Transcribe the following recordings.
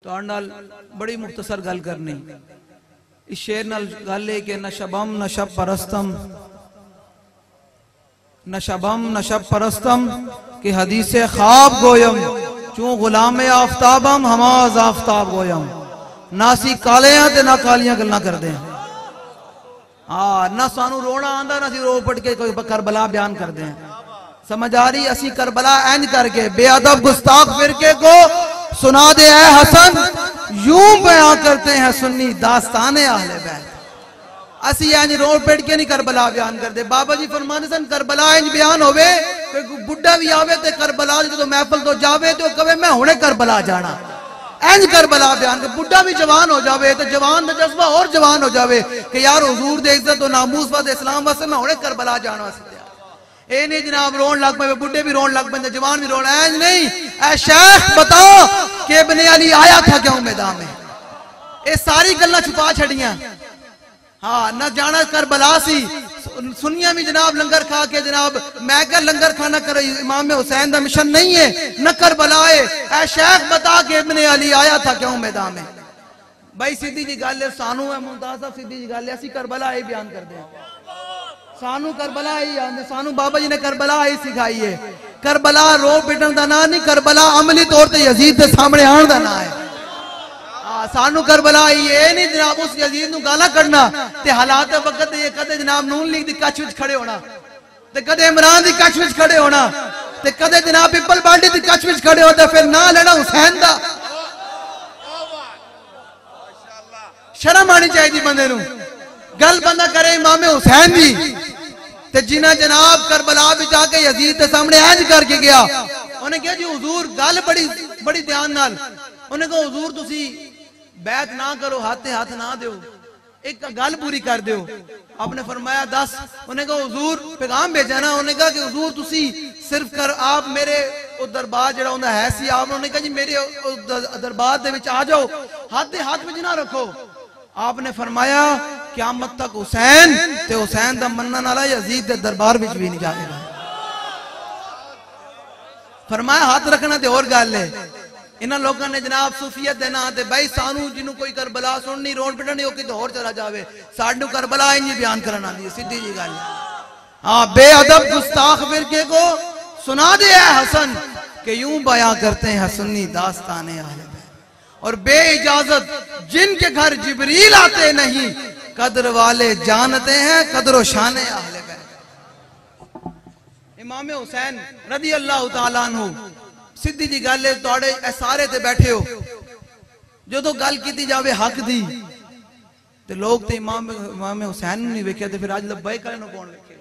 तो नाल बड़ी मुख्तसर गल करनी। इस शेर नाल गल है कि नशबम नशब परस्तम, नशबम नशब परस्तम कि हदीसे ख्वाब गोयम, चूं गुलाम आफ्ताबम हमाज आफ्ताब गोयम। ना सी काले हैं ते ना कालियां गल्लां करदे हैं। हाँ, ना सानू रोना आंदा ना सी रो पट के कोई करबला बयान करते हैं। समझ आ रही? असी करबला इंज करके बेअदब गुस्ताख फिरके को सुना दे है हसन, यूं बयान करते हैं सुन्नी दास्ताने अहले बैत। असी इंज रो पट के नहीं करबला बयान करते। बाबा जी फरमाते सन करबला इंज बयान होवे, कोई बुढ़ा भी आवे ते करबला जो महफिल तो जावे तो कहे मैं हुणे करबला जाना। इंज करबला बयान कर, बुढ़ा भी जवान हो जावे तो जवान का जज्बा और जवान हो जावे कि यार हुजूर दे इज्जत और नामूस वास्ते इस्लाम वास्ते मैं हुणे करबला जाना वास्ते। ए नहीं जनाब रोन लग पे, बुढ़े भी रोन लग पे, जवान भी रोना। इंज नहीं, ऐ शेख बताओ कि इब्ने अली आया था क्यों मैदान में? ये सारी गल्लां छुपा छड़ियां। हाँ, न जाना करबला सी सुनिया भी जनाब लंगर खा के जनाब मैं क्या लंगर खाना कर इमाम हुसैन का मिशन नहीं है, न करबला है। ऐ शेख बता के इब्ने अली आया था क्यों मैदान में? भाई सीधी जी गल है, सानू है मुमताज साहब, सीधी जी गल है, असी करबला ही बयान करते हैं। सानू करबला ही आंदे, सानू बाबा जी ने करबला ही सिखाई है। करबला रो पिटन का ना नहीं, करबला अमली तौर पर यजीद के सामने आने का ना है। सानू करबला ये नहीं जनाब उस यजीद नू गाला करना ते हालात वक्त ये कदे जनाब नून लीग दी कच्छ विच खड़े होना ते कदे इमरान दी कच्छ विच खड़े होना ते कदे जनाब पीपल पार्टी दी कच्छ विच खड़े होते फिर ना लेना हुसैन दा। शर्म आनी चाहिए बंदे नू। गल बंदा करे इमाम हुसैन दी ते जिन्ना जनाब करबला विच आके यजीद दे सामने इंज करके गया। उन्हें कहा जी हुजूर गल बड़ी बड़ी ध्यान नाल। उन्हें कहा हुजूर तुसी बैत ना करो, हाथे हाथ ना दो, एक गल पूरी कर दो। आपने फरमाया दस। उन्हें कहा हुजूर पैगाम भेजा ना। उन्हें कहा कि हुजूर तुसी सिर्फ कर आप मेरे दरबार जड़ा होंदा है सी आप। उन्होंने कहा जी मेरे दरबार दे विच आ जाओ, हाथे हाथ विच ना रखो। आपने फरमाया क़यामत तक हुसैन ते हुसैन दा मनन वाला यजीद दे दरबार विच भी नहीं जाएगा। फरमाया हाथ रखना ते और गल है। इन्होंने लोगों ने जनाब सूफियत देना ते भाई सानू जिन्हों कोई करबला सुननी रोन पिटनी हो किते होर चला जावे, सानू करबला इंज बयान करना दी सीधी जी गल। हाँ, बेअदब गुस्ताख फिरके को सुना दे है हसन कि यूं बयां करते हैं सुन्नी दास्ताने अहले बैत। और बे इजाजत जिनके घर जिब्रील आते नहीं, कदर वाले जानते हैं कदर शाने अहले बैत। इमाम हुसैन रज़ी अल्लाह तआला अन्हु सीधी जी गल है, तुहाडे सारे ते बैठे हो जो तो गल की जावे हक दी ते लोग ते इमाम हुसैन नहीं वेख्या ते फिर अज लब्बैक करे नु कौन वेखे?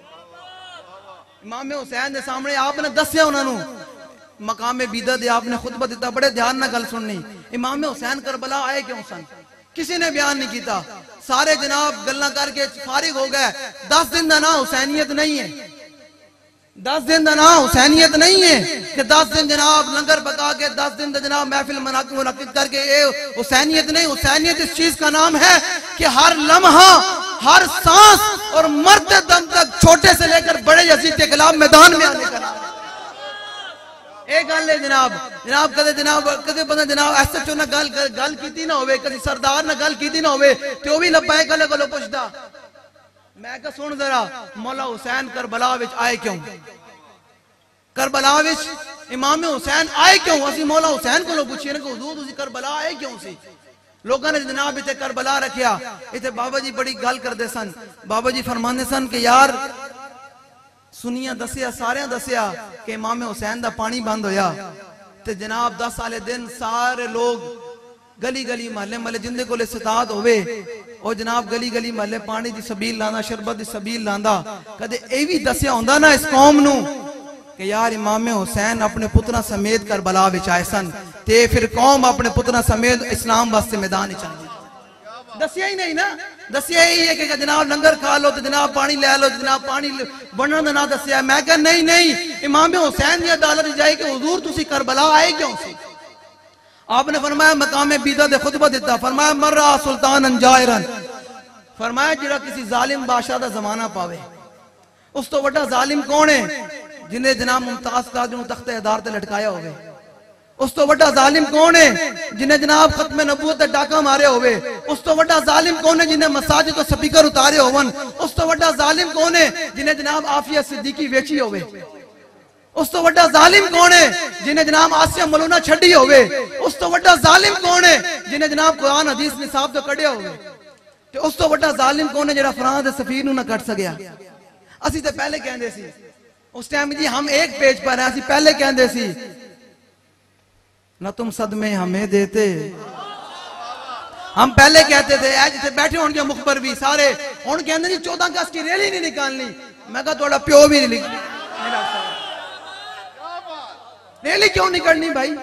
इमाम हुसैन दे सामने आपने दस्या उन्होंने मकामे बिदत दे आपने खुतबा दिता। बड़े ध्यान ना गल सुननी। इमाम हुसैन करबला आए क्यों सन? किसी ने बयान नहीं किया। सारे जनाब गल्लां करके फारिग हो गए। 10 दिन का ना हुसैनियत नहीं है, 10 दिन का ना हुसैनियत नहीं है कि 10 दिन जनाब लंगर पका के 10 दिन जनाब महफिल मुनक्किद करके ये हुसैनियत नहीं। हुसैनियत इस चीज का नाम है कि हर लम्हा हर सांस और मरते दम तक छोटे से लेकर बड़े यजीद के खिलाफ मैदान में आने का नाम है। एक गल है जनाब, जनाब कदे बंदा जनाब एसएचओ ना गल कीती ना होवे, कदी सरदार ना गल कीती ना होवे ते ओ भी लब्बैक अल्लाह कोलों पुछदा। मैं कहा सुन जरा, मौला हुसैन करबला विच आए क्यों? करबला विच इमाम हुसैन आए क्यों? असि मौला हुसैन को पूछिए ना कि हुजूर तुसी करबला आए क्यों सी? लोगों ने जनाब इतने करबला रखिया। इतने बाबा जी बड़ी गल करते सन। बाबा जी फरमाते सन कि यार सुनिया दसिया सारे दसिया कि इमाम हुसैन दा पानी बंद होया ते जनाब 10 साले दिन सारे लोग गली गली महल्ले महल्ले जिंदे कोल इस्तात होवे और जनाब गली गली महल्ले पानी दी सबील लांदा, शरबत दी सबील लांदा। कदे ए भी दसिया होंदा ना इस कौम नू कि यार इमाम हुसैन अपने पुत्रा समेत करबला विच आए सन ते फिर कौम अपने पुत्रा समेत इस्लाम वास्ते मैदान विच आई। दसिया ही नहीं ना, दसिया यही है कि जनाब लंगर खा लो तो जनाब पानी ले लो, जनाब पानी बनने का ना दसिया। मैं कहा नहीं नहीं, इमाम हुसैन की अदालत जाए कि हुजूर तुसी करबला आए क्यों सी? आपने फरमाया मकामे बिदत दे खुतबा दिता। फरमाया मर्रा सुल्तानन जायरन, फरमाया जिहड़ा किसी जालिम बादशाह दा जमाना पावे उस तो बड़ा जालिम कौन है? जिन्हें जनाब मुमताज कादर नूं तख्ते अदार ते लटकाया होवे। उस तो वड्डा जालिम कौन है जिन्हें जनाब खत्म नबूवत ते डाका मारे होवे? उस तो वड्डा जालिम कौन है जिन्हें मसाजिद तो स्पीकर उतारे होवन? उस तो वड्डा जालिम कौन है जिन्हें जनाब आफिया सिद्दीकी वेची होवे? उस तो वड्डा जालिम कौन है जिन्हें जनाब आसिया मलूना छड़ी होवे? उस तो वड्डा जालिम कौन है जिन्हें जनाब कुरान हदीस निसाब तो कढ़िया होवे? ते उस तो वड्डा जालिम कौन है जेड़ा फरां दे सफीर नूं ना कट सकिया? असी तो पहले कहंदे सी उस टाइम जी हम एक पेज पर हैं, असी पहले कहंदे सी ना तुम सदमे हमें देते। हम पहले कहते थे जिथे बैठे होंगे मुखबर भी सारे हुण कहंदे जी 14 अगस्त की रैली नहीं निकालनी। मैं कहा थोड़ा प्यो भी नहीं रैली क्यों नहीं करनी भाई?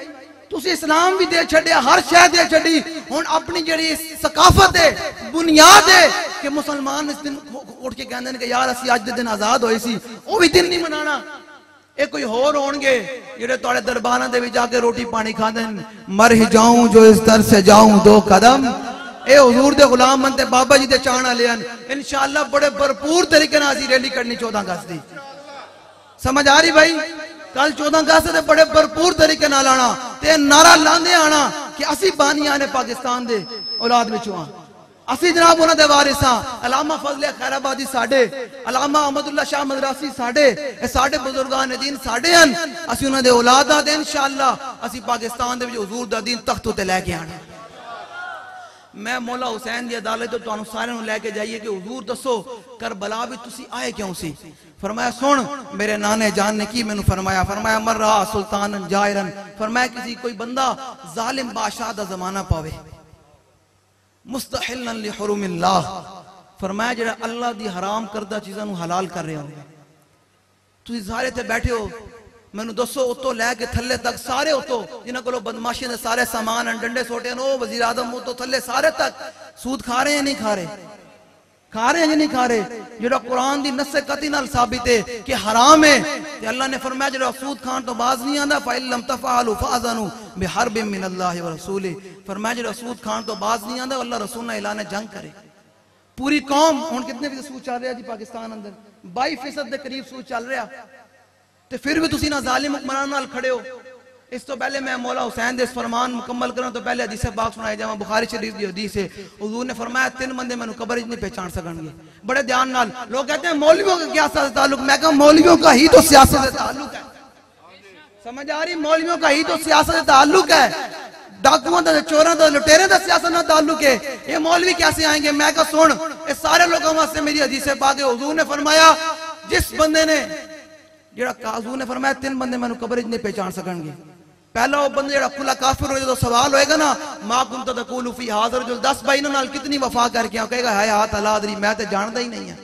तुसी इस्लाम भी दे छड़िया, हर शय दे छड़ी, हुण अपनी जेड़ी सकाफत है बुनियाद है कि मुसलमान इस दिन उठ के कहंदे ने कि यार असी अज दे दिन आजाद होए सी, वो भी दिन नहीं मनाना। ये कोई होर होणगे जेड़े तुहाडे दरबारां दे विच जाके रोटी पानी खांदे ने, मर ही जाऊं जो इस दर से जाऊं दो कदम। ए हुजूर दे गुलाम बनते बाबा जी दे चाहण वाले हन। इंशाअल्लाह बड़े भरपूर तरीके नाल असी रैली करनी 14 अगस्त दी। समझ आ रही भाई? कल 14 अगस्त दे बड़े भरपूर तरीके नाल आना ते नारा लांदे आना कि असी बानियां ने पाकिस्तान दे औलाद विचों आ, असी जनाब उन्हां दे वारिस हां। अलामा फजले खैराबादी साडे, अलामा अहमदुल्ला शाह मदरासी साडे, ए साडे बुजुर्गान ने दीन साडे हन। असी उन्हां दे औलाद आ ते इंशाअल्लाह असी पाकिस्तान दे विच हुजूर दा दीन तख्त उते लेके आना। मैं मौला हुसैन दी अदालत तो तुहानू सारे नूं लेके जाइए कि हुजूर दसो करबला भी तुसी आए क्यों सी? फरमाया सुन मेरे नाने जान ने की मैनू फरमाया, फरमाया मर रहा सुल्तान जायरन, फरमाया किसी कोई बंदा जालिम बादशाह दा जमाना पावे मुस्तहिलन लिहुरुमिल्लाह, फरमाया जेड़ा अल्लाह दी हराम करदा चीज़ां नूं हलाल कर रहे हो। तुसी सारे ते बैठे हो, मैनू दसो उतो लैके थले तक सारे उतो जिन्हां कोलों बदमाशी दे सारे सामान हैं, डंडे सोटे हैं, ओ वजीर आजम उतो थले सारे तक सूद खा रहे हैं नहीं खा रहे? खा रहे हैं या नहीं खा रहे? जेड़ा कुरान दी नस्से कती नाल साबित है कि हराम है ते अल्लाह ने फरमाया जेड़ा सूद खान तो बाज नहीं आंदा फइलम तफअलु फअज़नु बिहरबिन मिनल्लाहि व रसूलिhi, फरमाया जेड़ा सूद खान तो बाज नहीं आंदा अल्लाह रसूल ने ऐलान जंग करे। पूरी कौम हुण कितने फीसद सूद चल रहा जी पाकिस्तान अंदर? 22% के करीब सूद चल रहा, ते फिर भी तुसी ना जालिम हुक्मरान नाल खड़े हो। इस तो पहले मैं मौला हुसैन दे फरमान मुकम्मल करा तो पहले हदीस पाक सुनाए जावा। बुखारी शरीफ दी हदीस है, हुजूर ने फरमाया 3 बंदे मैनू कब्र च नहीं पहचान सकणगे। बड़े ध्यान नाल लोग कहते हैं मौलवियों का क्या सियासत से ताल्लुक? मैं कहा मौलवियों का ही तो सियासत से ताल्लुक है। समझ आ रही? मौलवियों का ही तो सियासत से ताल्लुक है, डाकुओं का चोरों का लुटेरे का सियासत ना ताल्लुक है। ये मौलवी कैसे आएंगे? मैं कहा सुन ये सारे लोगों वास्ते मेरी हदीस पाक है। हुजूर ने फरमाया जिस बंदे ने जेड़ा हुजूर ने फरमाया 3 बंदे मैनू कब्र च नहीं पहचान सकणगे। पहला वो बंदा जेड़ा खुला काफिर हो, जो सवाल होएगा ना मा कुंत तकूलु फी हाज़र जो 10 भाई नाल कितनी वफा करके आ, कहेगा हाय हाथ अलादरी मैं ते जानदा ही नहीं है।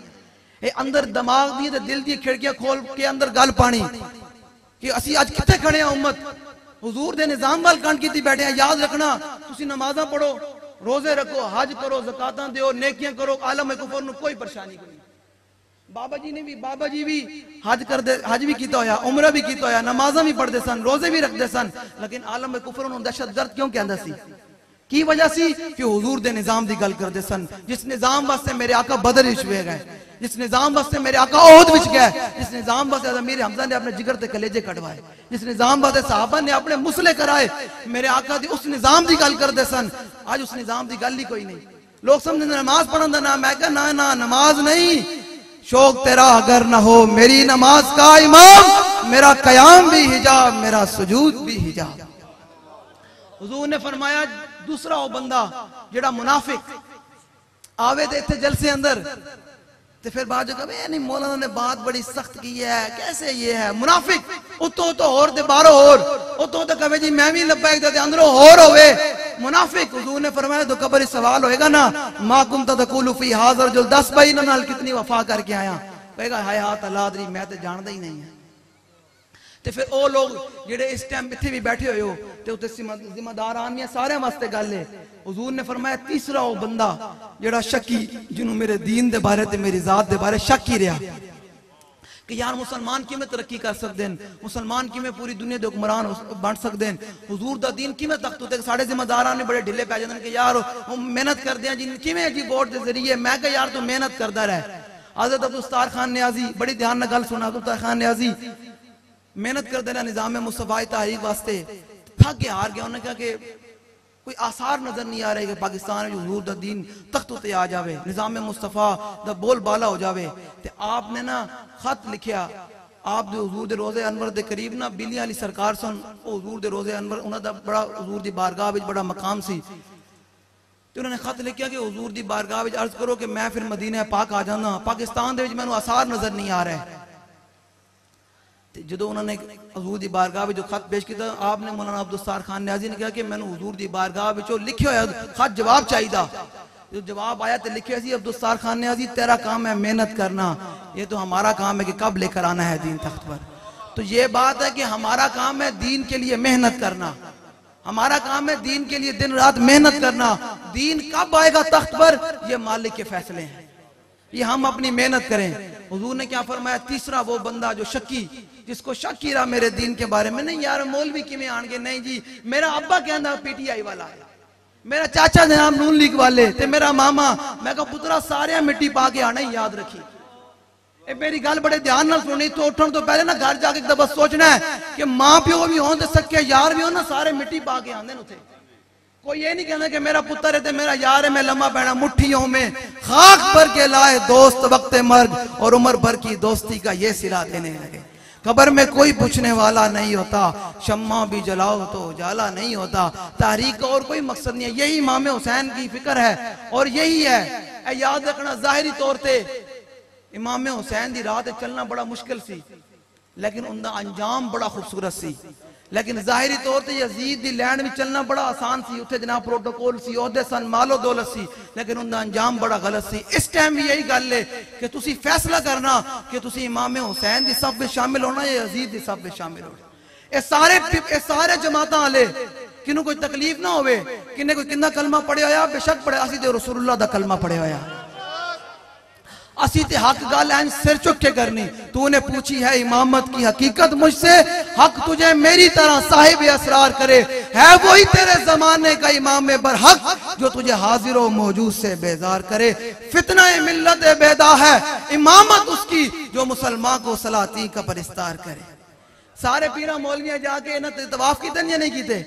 ये अंदर दिमाग दी ते दिल दी खिड़कियां खोल के अंदर गल पानी कि असी आज किथे खड़े हैं। उम्मत हुजूर दे निजाम वाल कंड कीती बैठे हैं। याद रखना तुसी नमाज़ां पढ़ो, रोजे रखो, हज करो, ज़कातां दियो, नेकियां करो, आलम कुफर नूं कोई परेशानी नहीं। बाबा जी भी हज भी किया होया, उमरा भी किया होया, नमाज़ां भी पढ़ते सन, रोजे भी रखते सन, लेकिन आलम कुफर उन्होंने दहशत गर्द क्यों कहंदा सी? की वजह सी कि हुजूर दे निजाम दी गल करते सन। जिस निजाम वास्ते मेरे आका बदर विच गए, जिस निजाम वास्ते मेरे आका ओहद विच गए, जिस निजाम वास्ते अमीर हमजा ने अपने जिगर ते कलेजे कटवाए, जिस निजाम वास्ते सहाबा ने अपने मुसले कराए, मेरे आका दी उस निजाम दी गल करते सन। आज उस निजाम दी गल ही कोई नहीं। लोग समझते नमाज पढ़न दा नाम। मैं कहा ना ना नमाज नहीं, शौक तेरा अगर ना हो मेरी नमाज का इमाम, मेरा कयाम भी हिजाब, मेरा सुजूद भी हिजाब। हुजूर ने फरमाया दूसरा वो बंदा जेड़ा मुनाफिक आवे ते इत्थे जलसे अंदर ते फिर बाद जो कहे नहीं मौलाना ने बात बड़ी सख्त की है, कैसे ये है मुनाफिक, उतो तो और दे बारो और उतो तो कहे जी मैं भी लब्बैक दे अंदरों और होवे मुनाफिक। हुजूर ने फरमाया तो कब्र सवाल होएगा ना मा कुंत तकूलु फी हाज़र जो 10 भाई नाल कितनी वफा करके आया, कहेगा हाय हाथ अलादरी मैं तो जानदा ही नहीं है। ते फिर वो लोग जेड़े इस टाइम इत्थे भी बैठे हुए हो ते उत्ते जिम्मेदार आदमी सारे वास्ते गल है। हुजूर ने फरमाया तीसरा वो बंदा जेड़ा शक्की, जिन्हों मेरे दीन दे बारे ते मेरी जात दे बारे शक ही रहा कि यार मुसलमान किवें तरक्की कर सकते हैं, मुसलमान किवें पूरी दुनिया के हुक्मरान बन सकते हैं, हुजूर दा दीन किवें तख्त उते। साडे जिम्मेदारां ने बड़े ढिले पै जांदे कि यार मेहनत करदे हैं जी किवें जी वोट दे जरिए। मैं कहा यार तू मेहनत करदा रह। हज़रत अब्दुल सत्तार खान न्याज़ी बड़ी ध्यान नाल गल सुना। अब्दुल सत्तार खान न्याज़ी मेहनत करते रहे निज़ाम मुस्तफ़ा तहरीक वास्ते, थक के हार गया। उन्होंने कहा कि कोई आसार नजर नहीं आ रहे कि पाकिस्तान में हुजूर दा दीन तख्त उत्ते आ जावे, निजाम मुस्तफा दा बोल बाला हो जावे। ते आपने ना खत लिखिया, आप दे हुजूर दे रोजे अनवर दे करीब ना बिलियां अली सरकार सन, हुजूर दे रोजे अनवर उन्हां दा बड़ा हुजूर दी बारगाह विच बड़ा मकाम सी। ते उन्होंने खत लिखिया कि हुजूर दी बारगाह विच अर्ज करो कि मैं फिर मदीना पाक आ जाना, पाकिस्तान दे विच मैनूं आसार नजर नहीं आ रहा है। जो उन्होंने हुजूर दी बारगाह में जो खत पेश किया, आपने मौलाना अब्दुस्तार खान न्याजी ने कहा कि मैंने हुजूर दी बारगाह में लिखे हुआ खत जवाब चाहिए। जो जवाब आया तो लिखे सी, अब्दुस्तार खान न्याजी तेरा काम है मेहनत करना, ये तो हमारा काम है कि कब लेकर आना है दीन तख्त पर। तो ये बात है कि हमारा काम है दीन के लिए मेहनत करना, हमारा काम है दीन के लिए दिन रात मेहनत करना। दीन कब आएगा तख्त पर, ये मालिक के फैसले हैं, ये हम अपनी मेहनत करें। हुजूर ने क्या फरमाया, तीसरा वो बंदा जो शक्की, जिसको शक ही रहा मेरे दीन के बारे में, नहीं यार मौलवी किमें आएंगे, नहीं जी मेरा अब्बा कहना पीटीआई वाला है, मेरा चाचा जनाब नून लीग वाले ते मेरा मामा, मैं कहा पुत्रा सारे मिट्टी पा के आना ही याद रखी। ए मेरी गल बड़े ध्यान नाल सुनी, तो उठन तो पहले ना घर जाके एक दफा सोचना है कि मां प्यो भी हो, सके यार भी हो ना, सारे मिट्टी पा के आंदे उथे। कोई ये नहीं कहना कि मेरा पुत्र है ते मेरा यार है, मैं लम्हा पैना मुट्ठियों में खाक भर के लाए दोस्त वक्त मर्ग, और उम्र भर की दोस्ती का ये सिला देने लगे। कब्र में कोई पूछने वाला नहीं होता, शम्मा भी जलाओ तो उजाला नहीं होता। तारीख का और कोई मकसद नहीं है, यही इमाम हुसैन की फिक्र है और यही है। याद रखना, जाहिरी तौर पे इमाम हुसैन दी राह ते चलना बड़ा मुश्किल सी, लेकिन उनका अंजाम बड़ा खूबसूरत सी। लेकिन जाहिरी तौर पर यजीद दी लैंड में चलना बड़ा आसान सी, उत्थे जनाब प्रोटोकॉल सी, ओहदे सन, मालो दौलत सी, लेकिन उनका अंजाम बड़ा गलत सी। इस टाइम भी यही गल है कि तुसी फैसला करना कि तुसी इमाम हुसैन दी सफ में शामिल होना या यजीद दी सफ में शामिल होना। ये सारे जमातां वाले किन्नू कोई तकलीफ ना होवे, किन्ने कोई किन्ना कलमा पढ़े होया, बेशक पढ़े, असी ते रसूलुल्लाह दा कलमा पढ़े होया, असी ते हक गल है सिर चुक के करनी। तूने पूछी है इमामत की हकीकत मुझसे, हक तुझे मेरी तरह साहिब असरार करे, है वही तेरे जमाने का इमाम बरहक जो तुझे हाजिर व मौजूद से बेजार करे। फितना मिल्लत बेदा है इमामत उसकी जो मुसलमान को सलाती का परिस्तार करे। सारे पीरा मौलवियां जाके ना तवाफ कीते नहीं कीते,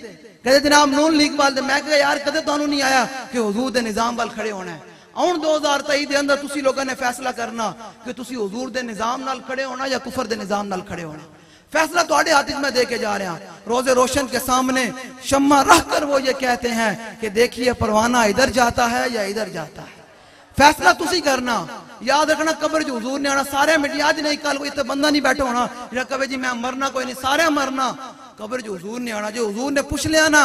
कहते जनाब नून लीग वाल। मैं कहा यार कदे तुहानू नहीं आया कि हुजूर दे निजाम वाल खड़े होना है। आउन 2023 के अंदर तुसी लोगों ने फैसला करना कि तुसी हुजूर दे निजाम नाल खड़े होना या कुफर दे निजाम नाल खड़े होना। फैसला तुम्हारे हाथ में दे के जा रहे हैं। रोजे रोशन के सामने शम्मा रख कर वो ये कहते हैं कि देखिए परवाना इधर जाता है या इधर जाता है। फैसला तुसी करना। याद रखना, कब्र जो हुजूर ने आना, सारे मिट्टी आज नहीं कल कोई इतना बंदा नहीं बैठा होना जो कहे जी मैं मरना कोई नहीं, सारे मरना। कब्र जो हुजूर ने आना, जो हुजूर ने पूछ लिया ना,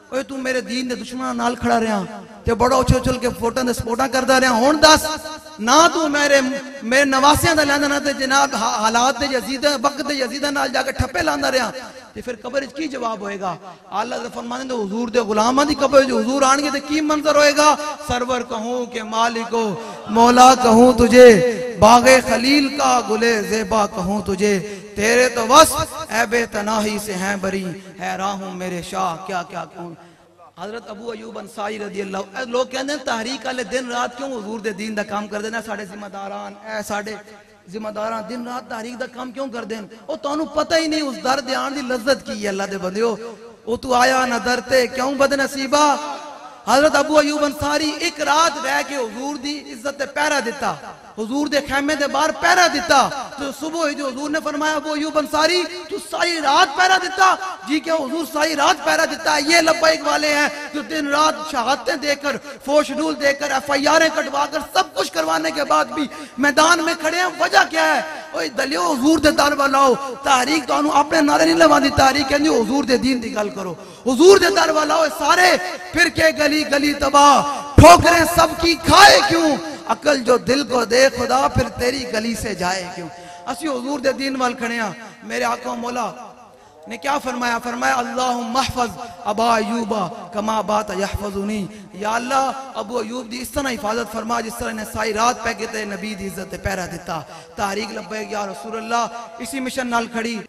ओए तू मेरे दीन दे दुश्मन नाल खड़ा रहा ते बड़ा उछल उछल के फोटो दे स्पोटा करदा रहा, हुण दस ना तू मेरे नवासियां दा लैंदा ना ते जनाब हालात दे यजीद वक्त दे यजीदा नाल जाके ठप्पे लांदा रहा, ते फिर कब्र च की जवाब होएगा। अल्लाह दे फरमाने हुजूर दे गुलामां दी कब्र च हुजूर आणगे ते की मंजर होएगा। सरवर कहूं के मालिको मौला कहूं तुझे, बागे खलील का गुले ज़ेबा कहूं तुझे, तेरे तो वस्फ ऐबे तनाही से हैं बरी, है राहूं मेरे शाह क्या क्या कहूं। हजरत अबू अयूब अंसारी रज़ी अल्लाह, लोग कहते हैं तहरीक वाले दिन रात क्यों हुजूर दे दीन दा काम कर देना, साडे जिम्मेदारान ऐ साडे जिम्मेदारान दिन रात तहरीक दा काम क्यों कर देन। ओ तानू पता ही नहीं उस दर दे आन दी लज्जत की है। अल्लाह दे बंदियो, ओ तू आया ना दर ते क्यों बदनसीबा। हजरत अबू अयूब अंसारी एक रात रह के हुजूर दी इज्जत ते पहरा दिता, हुजूर दे खैमे दे बाहर पहरा दिता। तो सुबह जो हुजूर ने फरमाया अबू अयूब अंसारी तू सारी रात पहरा दिता जी, क्या हुजूर सारी रात पहरा दिता है। ये लब्बैक वाले हैं जो दिन रात शहादतें देकर, फोशडूल देकर, एफआईआर कटवा कर, सब कुछ करवाने के बाद भी मैदान में खड़े हैं। वजह क्या है? ओए दलियो हुजूर दे दर वाल आओ। तारीख तो अपने नारे नहीं लवांदी, तारीख कहंदी हुजूर दे दीन दी गल करो, हुजूर दे दर वाल आओ। सारे फिर के गली गली तबाह, ठोकरें सबकी खाए क्यों, अकल जो दिल को दे खुदा फिर तेरी गली से जाए क्यों। असी हुजूर दे दीन वाल खड़े हैं। मेरे आका मौला ने क्या फरमाया? फरमाया अल्लाहुम्मा महफज अबा अयूबा कमा बात यहफजुनी। या अल्लाह अबू अयूब दी इस तरह हिफाजत फरमा जिस तरह ने सारी रात पै के नबी दी इज्जत पहरा दिता। तारीख लब्बैक या रसूल अल्लाह। इसी मिशन नाल खड़ी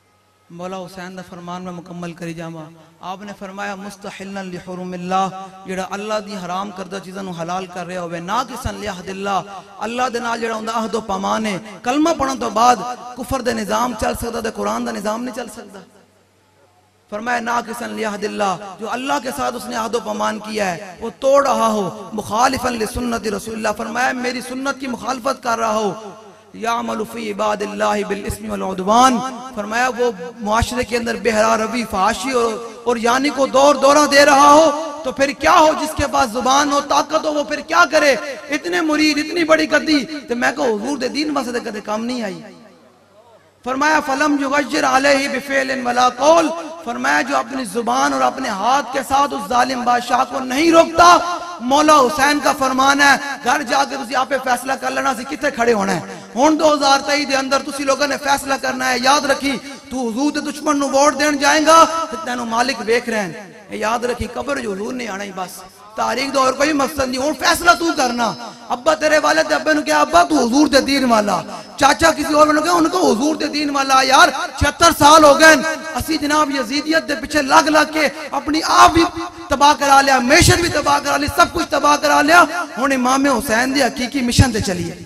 मौला हुसैन दा फरमान में मुकम्मल करी जावा। आपने फरमाया मुस्तहिल्लन लिहुरुमिल्लाह, जेड़ा अल्लाह दी हराम करदा चीज़ां नूं हलाल कर रहा होवे, ना किसन लिअहदिल्लाह, अल्लाह दे नाल जेड़ा हुंदा अहदो पैमान है। कलमा पढ़न तो बाद कुफर दे निजाम चल सकदा ते कुरान दा निजाम नहीं चल सकदा। फरमाया नाकिसन लिअहदिल्लाह, जो अल्लाह के साथ उसने अहद व पैमान किया है वो तोड़ रहा हो, मुखालिफन लिसुन्नति रसूलिल्लाह, फरमाया मेरी सुन्नत की मुखालफत कर रहा हो, यामलु फी इबादिल्लाहि बिल इस्मि वल उद्वान, फरमाया वो मुआशरे के अंदर बेहरा रवी फहाशी और यानी को दौरा दे रहा हो, तो फिर क्या हो, जिसके पास जुबान हो ताकत हो वो फिर क्या करे। इतने मुरीद इतनी बड़ी गद्दी, तो मैं को हुजूर दे दीन वास्ते कदे काम नहीं आई। फरमाया फलम युगज्जिर अलैहि बिफिअलिन वला कौल, फरमाया जो अपनी जुबान और अपने हाथ के साथ उस जालिम बादशाह को नहीं रोकता, मौला हुसैन का फरमान है घर जाके तुसी आपे फैसला कर लेना सी किथे खड़े होना है। हुण 2023 दे अंदर तुसी लोगों ने फैसला करना है। याद रखी तू हुजूर दे दुश्मन नु वोट देन जाएगा ते तेनु मालिक वेख रहे हैं। याद रखी कब्र जो हुजूर ने आना ही बस, तारीख तो और कोई मकसद नहीं। हुण फैसला तू करना। अब्बा तेरे वाले ते अब्बे नु क्या अब्बा तू हुजूर दे दीन वाला, चाचा किसी और ने कहा उनको हुजूर दे दीन वाला। यार 76 साल हो गए असी जनाब यजीदियत दे पीछे लग के अपनी आप भी तबाह करा लिया, मैशत भी तबाह करा ली, सब कुछ तबाह करा लिया। हुण इमाम हुसैन दे हकीकी मिशन ते चलिए।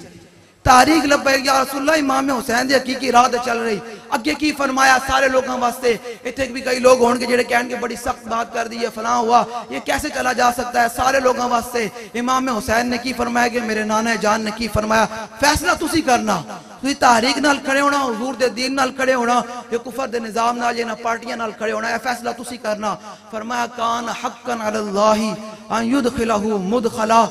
तारीख लब्बैक या रसूलुल्लाह, इमाम हुसैन दे हकीकी राह ते चल रही। अगे की फरमाया सारे लोगों वास्ते। इतने भी कई लोग होंगे जेडे कहणगे बड़ी सख्त बात कर दी है, फलां हुआ, ये कैसे चला जा सकता है। सारे लोगों वास्ते इमाम हुसैन ने की फरमाया कि मेरे नाना जान ने की फरमाया फैसला तुसी करना। तुसी तहरीक नाल खड़े होना, हुजूर दे दीन नाल खड़े होना, ये कुफर दे निजाम नाल या पार्टियां नाल खड़े होना, ये फैसला तुसी करना। फरमाया कान हक्कन अलल्लाहि अन युदखिलहु मुदखला,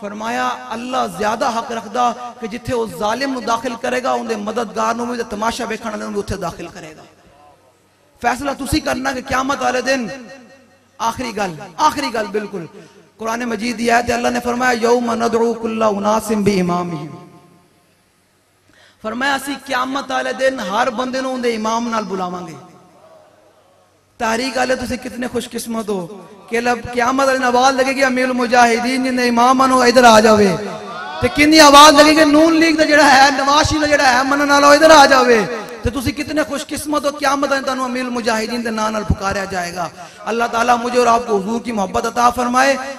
फरमाया अल्लाह ज्यादा हक रखदा कि जिथे उस जालिम नु दाखिल करेगा उनके मददगार नु भी तमाशा वेखण वाले नु उथे दाखिल करेगा। फैसला तुसी करना कि क़यामत वाले दिन। आखिरी गल बिल्कुल कुरान मजीद दी आयत अल्लाह ने फरमाया यौम नदउ कुल्ला उनासिम बिइमामिहिम, फरमाया असी क़यामत वाले दिन हर बंदे नु उनके इमाम नाल बुलावांगे। तारीख वाले तुसी कितने खुशकिस्मत हो कि क़यामत वाले आवाज लगेगी अमीरुल मुजाहिदीन जिन्हें इमाम नो इधर आ जावे, ते कितनी आवाज लगेगी नून लीग दा जेड़ा है नवाज शरीफ दा जेड़ा है मनन वाला इधर आ जावे। तो तुसी कितने खुशकिस्मत हो, क़यामत में तुहानू अमीरुल मुजाहिदीन दे नाम नाल पुकारा जाएगा। अल्लाह ताला मुझे और आपको हुजूर की मोहब्बत अता फरमाए।